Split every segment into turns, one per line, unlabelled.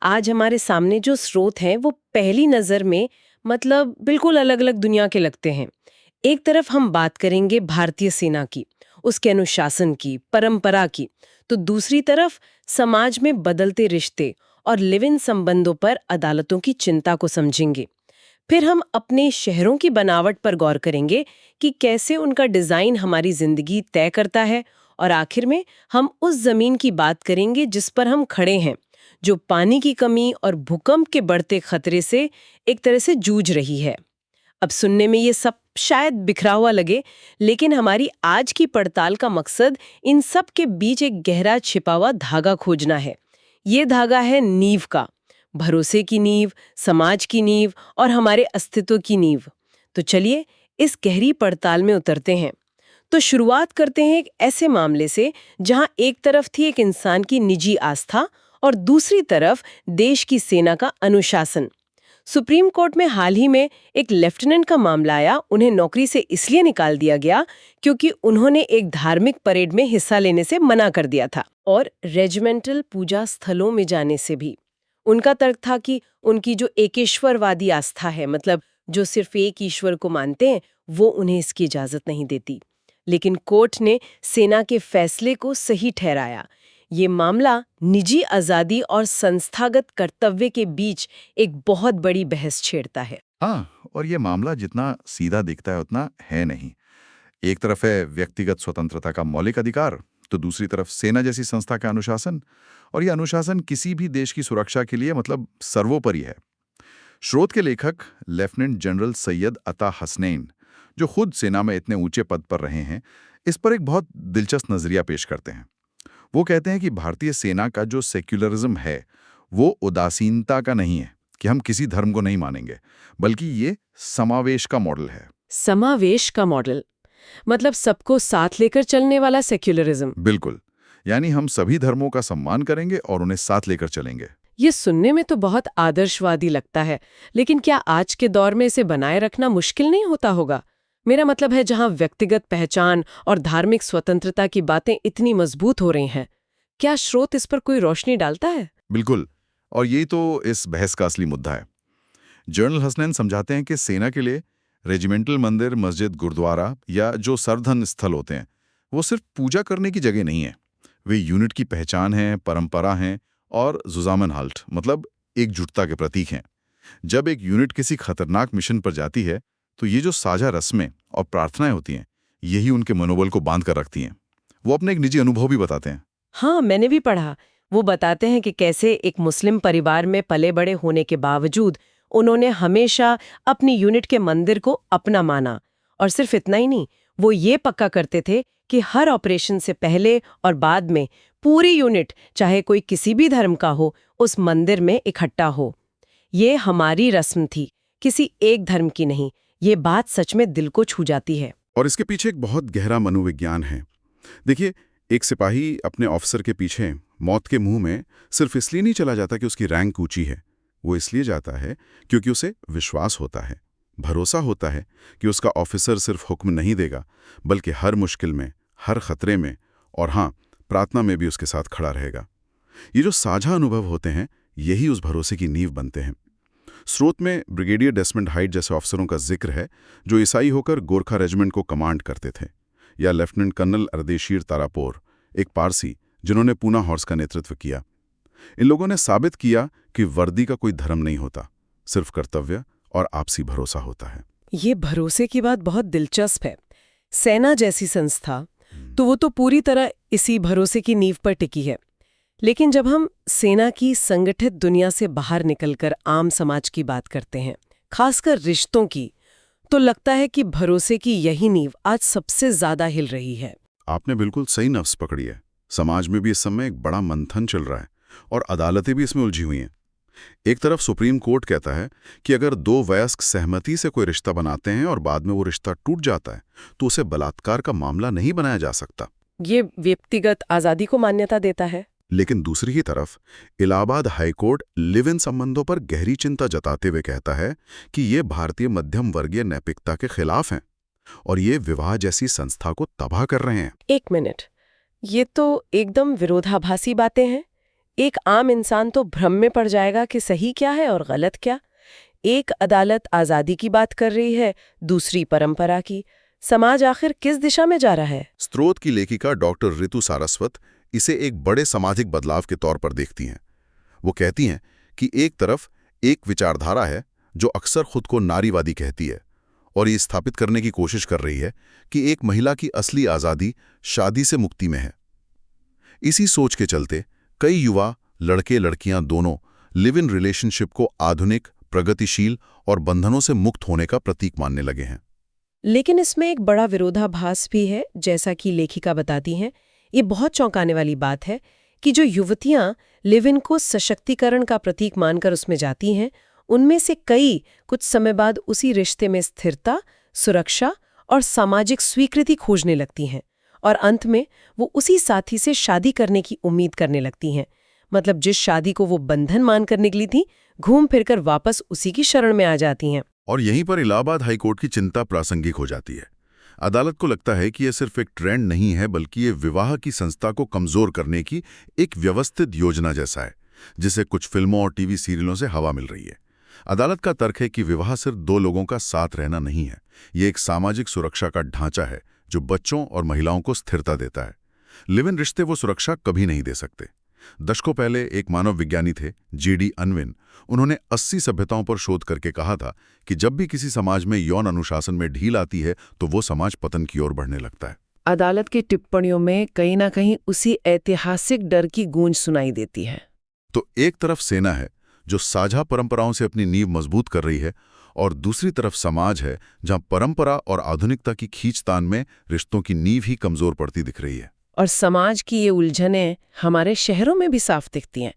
आज हमारे सामने जो स्रोत हैं वो पहली नज़र में मतलब बिल्कुल अलग-अलग दुनिया के लगते हैं। एक तरफ हम बात करेंगे भारतीय सेना की, उसके अनुशासन की, परंपरा की, तो दूसरी तरफ समाज में बदलते रिश्ते और लिव इन संबंधों पर अदालतों की चिंता को समझेंगे। फिर हम अपने शहरों की बनावट पर गौर करेंगे कि कैसे उनका डिजाइन हमारी जिंदगी तय करता है और आखिर में हम उस जमीन की बात करेंगे जिस पर हम खड़े हैं, जो पानी की कमी और भूकंप के बढ़ते खतरे से एक तरह से जूझ रही है। अब सुनने में ये सब शायद बिखरा हुआ लगे, लेकिन हमारी आज की पड़ताल का मकसद इन सब के बीच एक गहरा छिपा हुआ धागा खोजना है। ये धागा है नींव का, भरोसे की नींव, समाज की नींव और हमारे अस्तित्व की नींव। तो चलिए इस गहरी पड़ताल में उतरते हैं। तो शुरुआत करते हैं एक ऐसे मामले से जहां एक तरफ थी एक इंसान की निजी आस्था और दूसरी तरफ देश की सेना का अनुशासन। सुप्रीम कोर्ट में हाल ही में एक लेफ्टिनेंट का मामला आया। उन्हें नौकरी से इसलिए निकाल दिया गया क्योंकि उन्होंने एक धार्मिक परेड में हिस्सा लेने से मना कर दिया था और रेजिमेंटल पूजा स्थलों में जाने से भी। उनका तर्क था कि उनकी जो एकेश्वरवादी आस्था है, मतलब जो सिर्फ एक ईश्वर को मानते हैं, वो उन्हें इसकी इजाजत नहीं देती। लेकिन कोर्ट ने सेना के फैसले को सही ठहराया। ये मामला निजी आजादी और संस्थागत कर्तव्य के बीच एक बहुत बड़ी बहस छेड़ता है।
हाँ, और ये मामला जितना सीधा दिखता है उतना है नहीं। एक तरफ है व्यक्तिगत स्वतंत्रता का मौलिक अधिकार, तो दूसरी तरफ सेना जैसी संस्था का अनुशासन। और ये अनुशासन किसी भी देश की सुरक्षा के लिए मतलब सर्वोपरि है। स्रोत के लेखक लेफ्टिनेंट जनरल सैयद अता हसनैन, जो खुद सेना में इतने ऊंचे पद पर रहे हैं, इस पर एक बहुत दिलचस्प नजरिया पेश करते हैं। वो कहते हैं कि भारतीय सेना का जो सेक्युलरिज्म है वो उदासीनता का नहीं है कि हम किसी धर्म को नहीं मानेंगे, बल्कि ये समावेश का मॉडल है।
समावेश का मॉडल मतलब सबको साथ लेकर चलने वाला सेक्युलरिज्म।
बिल्कुल, यानी हम सभी धर्मों का सम्मान करेंगे और उन्हें साथ लेकर चलेंगे।
ये सुनने में तो बहुत आदर्शवादी लगता है, लेकिन क्या आज के दौर में इसे बनाए रखना मुश्किल नहीं होता होगा? मेरा मतलब है जहां व्यक्तिगत पहचान और धार्मिक स्वतंत्रता की बातें इतनी मजबूत हो रही हैं, क्या स्रोत इस पर कोई रोशनी डालता है?
बिल्कुल, और यही तो इस बहस का असली मुद्दा है। जनरल हसनैन समझाते हैं कि सेना के लिए रेजिमेंटल मंदिर, मस्जिद, गुरुद्वारा या जो सर्वधर्म स्थल होते हैं, वो सिर्फ पूजा करने की जगह नहीं है। वे यूनिट की पहचान है, परंपरा है और जुज़ामन हाल्ट मतलब एकजुटता के प्रतीक हैं। जब एक यूनिट किसी खतरनाक मिशन पर जाती है, तो ये जो साझा रस्में और प्रार्थनाएं होती हैं, यही उनके मनोबल को बांध कर रखती हैं। वो अपने एक निजी अनुभव भी बताते हैं।
हाँ, मैंने भी पढ़ा। वो बताते हैं कि कैसे एक मुस्लिम परिवार में पले बड़े होने के बावजूद उन्होंने हमेशा अपनी यूनिट के मंदिर को अपना माना। और सिर्फ इतना ही नहीं, वो ये पक्का करते थे कि हर ऑपरेशन से पहले और बाद में पूरी यूनिट, चाहे कोई किसी भी धर्म का हो, उस मंदिर में इकट्ठा हो। ये हमारी रस्म थी, किसी एक धर्म की नहीं। ये बात सच में दिल को छू जाती है।
और इसके पीछे एक बहुत गहरा मनोविज्ञान है। देखिए, एक सिपाही अपने ऑफिसर के पीछे मौत के मुंह में सिर्फ इसलिए नहीं चला जाता कि उसकी रैंक ऊंची है। वो इसलिए जाता है क्योंकि उसे विश्वास होता है, भरोसा होता है कि उसका ऑफिसर सिर्फ हुक्म नहीं देगा, बल्कि हर मुश्किल में, हर खतरे में और हाँ, प्रार्थना में भी उसके साथ खड़ा रहेगा। ये जो साझा अनुभव होते हैं, यही उस भरोसे की नींव बनते हैं। स्रोत में ब्रिगेडियर डेसमंड हाइट जैसे अफसरों का जिक्र है, जो ईसाई होकर गोरखा रेजिमेंट को कमांड करते थे, या लेफ्टिनेंट कर्नल अर्देशीर तारापोर, एक पारसी जिन्होंने पूना हॉर्स का नेतृत्व किया। इन लोगों ने साबित किया कि वर्दी का कोई धर्म नहीं होता, सिर्फ कर्तव्य और आपसी भरोसा होता है।
ये भरोसे की बात बहुत दिलचस्प है। सेना जैसी संस्था तो वो तो पूरी तरह इसी भरोसे की नींव पर टिकी है। लेकिन जब हम सेना की संगठित दुनिया से बाहर निकलकर आम समाज की बात करते हैं, खासकर रिश्तों की, तो लगता है कि भरोसे की यही नींव आज सबसे ज्यादा हिल रही है।
आपने बिल्कुल सही नफ्स पकड़ी है। समाज में भी इस समय एक बड़ा मंथन चल रहा है और अदालतें भी इसमें उलझी हुई हैं। एक तरफ सुप्रीम कोर्ट कहता है कि अगर दो वयस्क सहमति से कोई रिश्ता बनाते हैं और बाद में वो रिश्ता टूट जाता है, तो उसे बलात्कार का मामला नहीं बनाया जा सकता।
ये व्यक्तिगत आजादी को मान्यता देता है।
लेकिन दूसरी ही तरफ इलाहाबाद हाईकोर्ट लिव इन संबंधों पर गहरी चिंता जताते हुए कहता है कि ये भारतीय मध्यम वर्गीय नैतिकता के खिलाफ हैं और ये विवाह जैसी संस्था को तबाह कर रहे हैं।
एक मिनट, ये तो एकदम विरोधाभासी बातें हैं। एक आम इंसान तो भ्रम में पड़ जाएगा कि सही क्या है और गलत क्या। एक अदालत आज़ादी की बात कर रही है, दूसरी परंपरा की। समाज आखिर किस दिशा में जा रहा है?
स्रोत की लेखिका डॉक्टर ऋतु सारस्वत इसे एक बड़े सामाजिक बदलाव के तौर पर देखती हैं। वो कहती हैं कि एक तरफ एक विचारधारा है जो अक्सर खुद को नारीवादी कहती है और ये स्थापित करने की कोशिश कर रही है कि एक महिला की असली आज़ादी शादी से मुक्ति में है। इसी सोच के चलते कई युवा लड़के लड़कियां दोनों लिव इन रिलेशनशिप को आधुनिक, प्रगतिशील और बंधनों से मुक्त होने का प्रतीक मानने लगे हैं।
लेकिन इसमें एक बड़ा विरोधाभास भी है, जैसा कि लेखिका बताती हैं। ये बहुत चौंकाने वाली बात है कि जो युवतियां लिव इन को सशक्तिकरण का प्रतीक मानकर उसमें जाती हैं, उनमें से कई कुछ समय बाद उसी रिश्ते में स्थिरता, सुरक्षा और सामाजिक स्वीकृति खोजने लगती हैं और अंत में वो उसी साथी से शादी करने की उम्मीद करने लगती हैं। मतलब जिस शादी को वो बंधन मानकर निकली थी, घूम फिरकर वापस उसी की शरण में आ जाती हैं।
और यहीं पर इलाहाबाद हाईकोर्ट की चिंता प्रासंगिक हो जाती है। अदालत को लगता है कि यह सिर्फ एक ट्रेंड नहीं है, बल्कि ये विवाह की संस्था को कमजोर करने की एक व्यवस्थित योजना जैसा है, जिसे कुछ फिल्मों और टीवी सीरियलों से हवा मिल रही है। अदालत का तर्क है कि विवाह सिर्फ दो लोगों का साथ रहना नहीं है, ये एक सामाजिक सुरक्षा का ढांचा है जो बच्चों और महिलाओं को स्थिरता देता है। लिव इन रिश्ते वो सुरक्षा कभी नहीं दे सकते। दशकों पहले एक मानव विज्ञानी थे, G.D. अनविन। उन्होंने 80 सभ्यताओं पर शोध करके कहा था कि जब भी किसी समाज में यौन अनुशासन में ढील आती है तो वो समाज पतन की ओर बढ़ने लगता है।
अदालत की टिप्पणियों में कहीं ना कहीं उसी ऐतिहासिक डर की गूंज सुनाई देती है।
तो एक तरफ सेना है जो साझा परंपराओं से अपनी नींव मजबूत कर रही है, और दूसरी तरफ समाज है जहां परंपरा और आधुनिकता की खींचतान में रिश्तों की नींव ही कमजोर पड़ती दिख रही है।
और समाज की ये उलझनें हमारे शहरों में भी साफ दिखती हैं।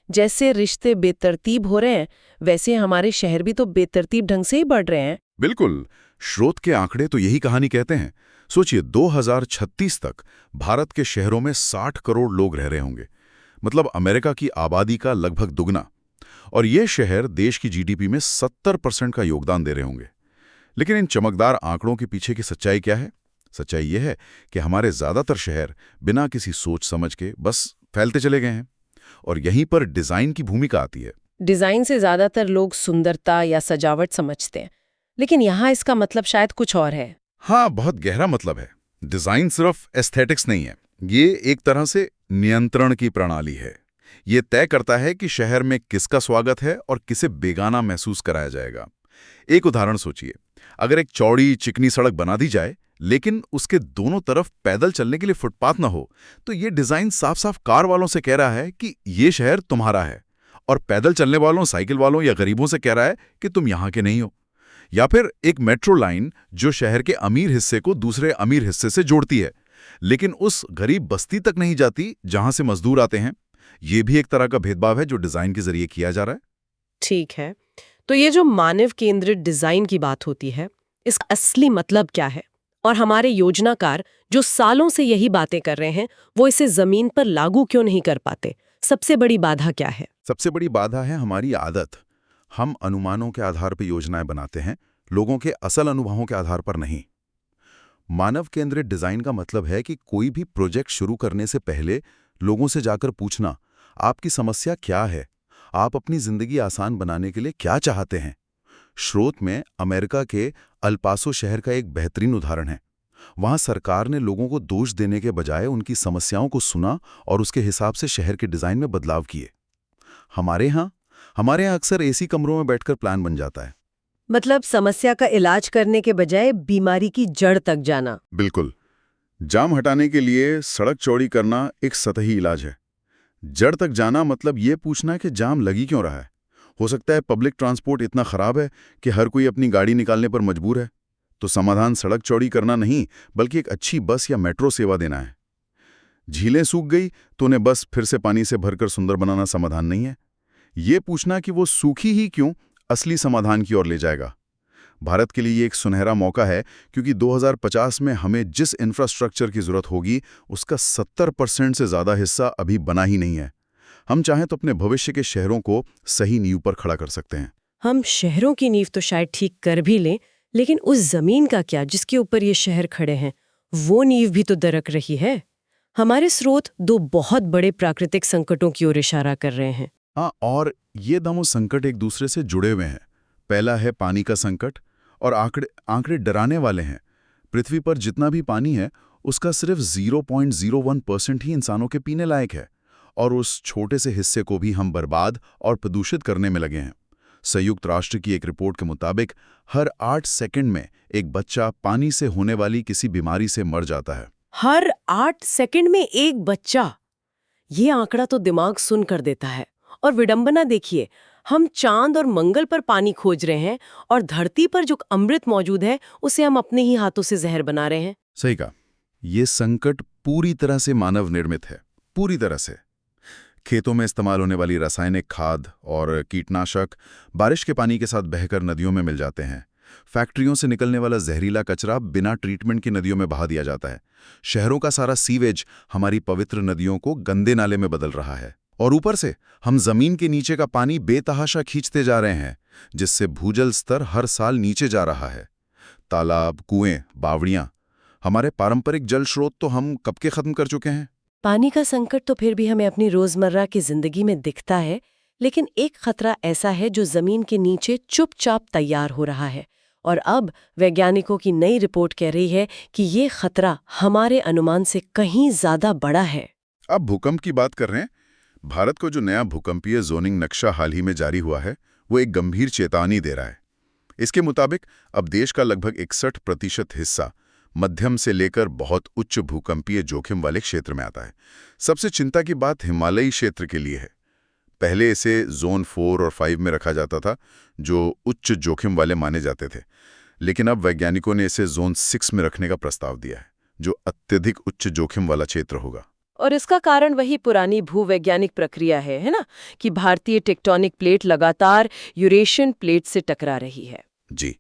जैसे रिश्ते बेतरतीब हो रहे हैं, वैसे हमारे शहर भी तो बेतरतीब ढंग से ही बढ़ रहे हैं।
बिल्कुल, स्रोत के आंकड़े तो यही कहानी कहते हैं। सोचिए, 2036 तक भारत के शहरों में 60 करोड़ लोग रह रहे होंगे, मतलब अमेरिका की आबादी का लगभग दुगना। और ये शहर देश की जीडीपी में 70% का योगदान दे रहे होंगे। लेकिन इन चमकदार आंकड़ों के पीछे की सच्चाई क्या है? सच्चाई यह है कि हमारे ज्यादातर शहर बिना किसी सोच समझ के बस फैलते चले गए हैं। और यहीं पर डिजाइन की भूमिका आती है।
डिजाइन से ज्यादातर लोग सुंदरता या सजावट समझते हैं, लेकिन यहाँ इसका मतलब शायद कुछ और है।
हाँ, बहुत गहरा मतलब है। डिजाइन सिर्फ एस्थेटिक्स नहीं है, ये एक तरह से नियंत्रण की प्रणाली है। ये तय करता है कि शहर में किसका स्वागत है और किसे बेगाना महसूस कराया जाएगा। एक उदाहरण सोचिए, अगर एक चौड़ी चिकनी सड़क बना दी जाए लेकिन उसके दोनों तरफ पैदल चलने के लिए फुटपाथ न हो, तो ये डिजाइन साफ साफ कार वालों से कह रहा है कि ये शहर तुम्हारा है, और पैदल चलने वालों, साइकिल वालों या गरीबों से कह रहा है कि तुम यहां के नहीं हो। या फिर एक मेट्रो लाइन जो शहर के अमीर हिस्से को दूसरे अमीर हिस्से से जोड़ती है, लेकिन उस गरीब बस्ती तक नहीं जाती जहां से मजदूर आते हैं। ये भी एक तरह का भेदभाव है जो डिजाइन के जरिए किया जा रहा है।
ठीक है, तो ये जो मानव केंद्रित डिजाइन की बात होती है, इसका असली मतलब क्या है? और हमारे योजनाकार जो सालों से यही बातें कर रहे हैं, वो इसे जमीन पर लागू क्यों नहीं कर पाते? सबसे बड़ी बाधा क्या है?
सबसे बड़ी बाधा है हमारी आदत। हम अनुमानों के आधार पर योजनाएं बनाते हैं, लोगों के असल अनुभवों के आधार पर नहीं। मानव केंद्रित डिजाइन का मतलब है कि कोई भी प्रोजेक्ट शुरू करने से पहले लोगों से जाकर पूछना, आपकी समस्या क्या है? आप अपनी जिंदगी आसान बनाने के लिए क्या चाहते हैं? स्रोत में अमेरिका के अल्पासो शहर का एक बेहतरीन उदाहरण है। वहां सरकार ने लोगों को दोष देने के बजाय उनकी समस्याओं को सुना और उसके हिसाब से शहर के डिजाइन में बदलाव किए। हमारे यहाँ अक्सर एसी कमरों में बैठकर प्लान बन जाता है।
मतलब समस्या का इलाज करने के बजाय बीमारी की जड़ तक जाना।
बिल्कुल। जाम हटाने के लिए सड़क चौड़ी करना एक सतही इलाज है। जड़ तक जाना मतलब ये पूछना कि जाम लगी क्यों रहा है। हो सकता है पब्लिक ट्रांसपोर्ट इतना खराब है कि हर कोई अपनी गाड़ी निकालने पर मजबूर है। तो समाधान सड़क चौड़ी करना नहीं, बल्कि एक अच्छी बस या मेट्रो सेवा देना है। झीलें सूख गई तो उन्हें बस फिर से पानी से भरकर सुंदर बनाना समाधान नहीं है। ये पूछना कि वो सूखी ही क्यों, असली समाधान की ओर ले जाएगा। भारत के लिए ये एक सुनहरा मौका है, क्योंकि 2050 में हमें जिस इंफ्रास्ट्रक्चर की जरूरत होगी उसका 70% से ज्यादा हिस्सा अभी बना ही नहीं है। हम चाहें तो अपने भविष्य के शहरों को सही नींव पर खड़ा कर सकते हैं।
हम शहरों की नींव तो शायद ठीक कर भी लें, लेकिन उस जमीन का क्या जिसके ऊपर ये शहर खड़े हैं? वो नींव भी तो दरक रही है। हमारे स्रोत दो बहुत बड़े प्राकृतिक संकटों की ओर इशारा कर रहे हैं।
हाँ, और ये दोनों संकट एक दूसरे से जुड़े हुए हैं। पहला है पानी का संकट, और आंकड़े डराने वाले हैं। पृथ्वी पर जितना भी पानी है उसका सिर्फ 0.01% ही इंसानों के पीने लायक है, और उस छोटे से हिस्से को भी हम बर्बाद और प्रदूषित करने में लगे हैं। संयुक्त राष्ट्र की एक रिपोर्ट के मुताबिक हर 8 सेकंड में एक बच्चा पानी से होने वाली किसी बीमारी से मर जाता है।
हर 8 सेकंड में एक बच्चा! ये आंकड़ा तो दिमाग सुन कर देता है। और विडंबना देखिए, हम चांद और मंगल पर पानी खोज रहे हैं और धरती पर जो अमृत मौजूद है उसे हम अपने ही हाथों से जहर बना रहे हैं।
सही कहा, ये संकट पूरी तरह से मानव निर्मित है, पूरी तरह से। खेतों में इस्तेमाल होने वाली रासायनिक खाद और कीटनाशक बारिश के पानी के साथ बहकर नदियों में मिल जाते हैं। फैक्ट्रियों से निकलने वाला जहरीला कचरा बिना ट्रीटमेंट की नदियों में बहा दिया जाता है। शहरों का सारा सीवेज हमारी पवित्र नदियों को गंदे नाले में बदल रहा है। और ऊपर से हम जमीन के नीचे का पानी बेतहाशा खींचते जा रहे हैं, जिससे भूजल स्तर हर साल नीचे जा रहा है। तालाब, कुएं, बावड़ियां, हमारे पारंपरिक जल स्रोत तो हम कब के खत्म कर चुके हैं।
पानी का संकट तो फिर भी हमें अपनी रोजमर्रा की जिंदगी में दिखता है, लेकिन एक खतरा ऐसा है जो जमीन के नीचे चुपचाप तैयार हो रहा है। और अब वैज्ञानिकों की नई रिपोर्ट कह रही है कि ये खतरा हमारे अनुमान से कहीं ज्यादा बड़ा है।
अब भूकंप की बात कर रहे हैं। भारत को जो नया भूकंपीय जोनिंग नक्शा हाल ही में जारी हुआ है, वो एक गंभीर चेतावनी दे रहा है। इसके मुताबिक अब देश का लगभग 61% हिस्सा मध्यम से लेकर बहुत उच्च भूकंपीय जोखिम वाले क्षेत्र में आता है। सबसे चिंता की बात हिमालयी क्षेत्र के लिए है। पहले इसे जोन 4 और 5 में रखा जाता था, जो उच्च जोखिम वाले माने जाते थे, लेकिन अब वैज्ञानिकों ने इसे जोन 6 में रखने का प्रस्ताव दिया है, जो अत्यधिक उच्च जोखिम वाला क्षेत्र होगा।
और इसका कारण वही पुरानी भूवैज्ञानिक प्रक्रिया है ना, कि भारतीय टेक्टोनिक प्लेट लगातार यूरेशियन प्लेट से टकरा रही है।
जी,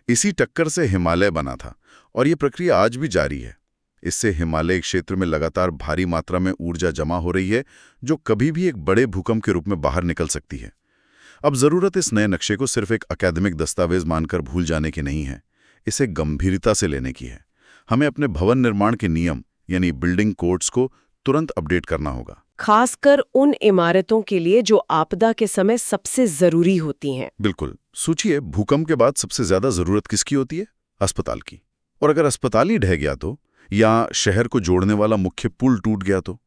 इसी टक्कर से हिमालय बना था, और ये प्रक्रिया आज भी जारी है। इससे हिमालय क्षेत्र में लगातार भारी मात्रा में ऊर्जा जमा हो रही है, जो कभी भी एक बड़े भूकंप के रूप में बाहर निकल सकती है। अब जरूरत इस नए नक्शे को सिर्फ एक अकादमिक दस्तावेज मानकर भूल जाने की नहीं है, इसे गंभीरता से लेने की है। हमें अपने भवन निर्माण के नियम यानी बिल्डिंग कोड्स को तुरंत अपडेट करना होगा,
खासकर उन इमारतों के लिए जो आपदा के समय सबसे जरूरी होती हैं।
बिल्कुल। सोचिए, भूकंप के बाद सबसे ज्यादा जरूरत किसकी होती है? अस्पताल की। और अगर अस्पताल ही ढह गया तो, या शहर को जोड़ने वाला मुख्य पुल टूट गया तो?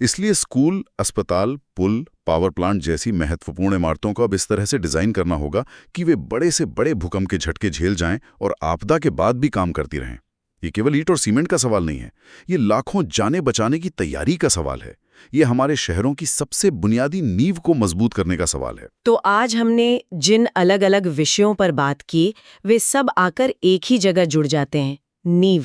इसलिए स्कूल, अस्पताल, पुल, पावर प्लांट जैसी महत्वपूर्ण इमारतों को अब इस तरह से डिजाइन करना होगा कि वे बड़े से बड़े भूकंप के झटके झेल जाएं और आपदा के बाद भी काम करती रहें। ये केवल ईंट और सीमेंट का सवाल नहीं है, ये लाखों जाने बचाने की तैयारी का सवाल है। ये हमारे शहरों की सबसे बुनियादी नींव को मजबूत करने का सवाल है।
तो आज हमने जिन अलग अलग विषयों पर बात की, वे सब आकर एक ही जगह जुड़ जाते हैं। नींव,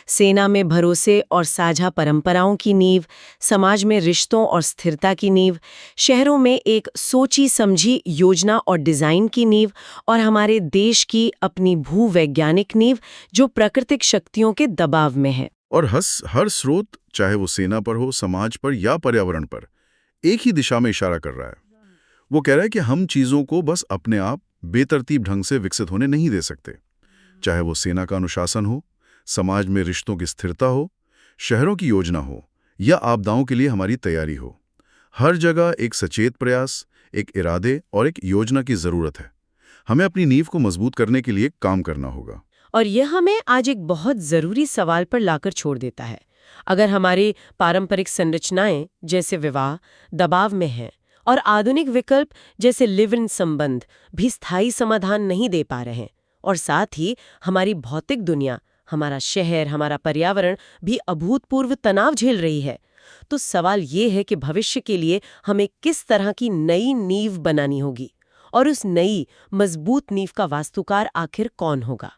सेना में भरोसे और साझा परंपराओं की नींव, समाज में रिश्तों और स्थिरता की नींव, शहरों में एक सोची समझी योजना और डिजाइन की नींव, और हमारे देश की अपनी भूवैज्ञानिक नींव जो प्राकृतिक शक्तियों के दबाव में है।
और हर स्रोत, चाहे वो सेना पर हो, समाज पर या पर्यावरण पर, एक ही दिशा में इशारा कर रहा है। वो कह रहा है कि हम चीजों को बस अपने आप बेतरतीब ढंग से विकसित होने नहीं दे सकते। चाहे वो सेना का अनुशासन हो, समाज में रिश्तों की स्थिरता हो, शहरों की योजना हो, या आपदाओं के लिए हमारी तैयारी हो, हर जगह एक सचेत प्रयास, एक इरादे और एक योजना की जरूरत है। हमें अपनी नींव को मजबूत करने के लिए काम करना होगा।
और यह हमें आज एक बहुत जरूरी सवाल पर लाकर छोड़ देता है। अगर हमारी पारंपरिक संरचनाएं जैसे विवाह दबाव में हैं और आधुनिक विकल्प जैसे लिव इन संबंध भी स्थायी समाधान नहीं दे पा रहे हैं, और साथ ही हमारी भौतिक दुनिया, हमारा शहर, हमारा पर्यावरण भी अभूतपूर्व तनाव झेल रही है, तो सवाल ये है कि भविष्य के लिए हमें किस तरह की नई नींव बनानी होगी, और उस नई मजबूत नींव का वास्तुकार आखिर कौन होगा।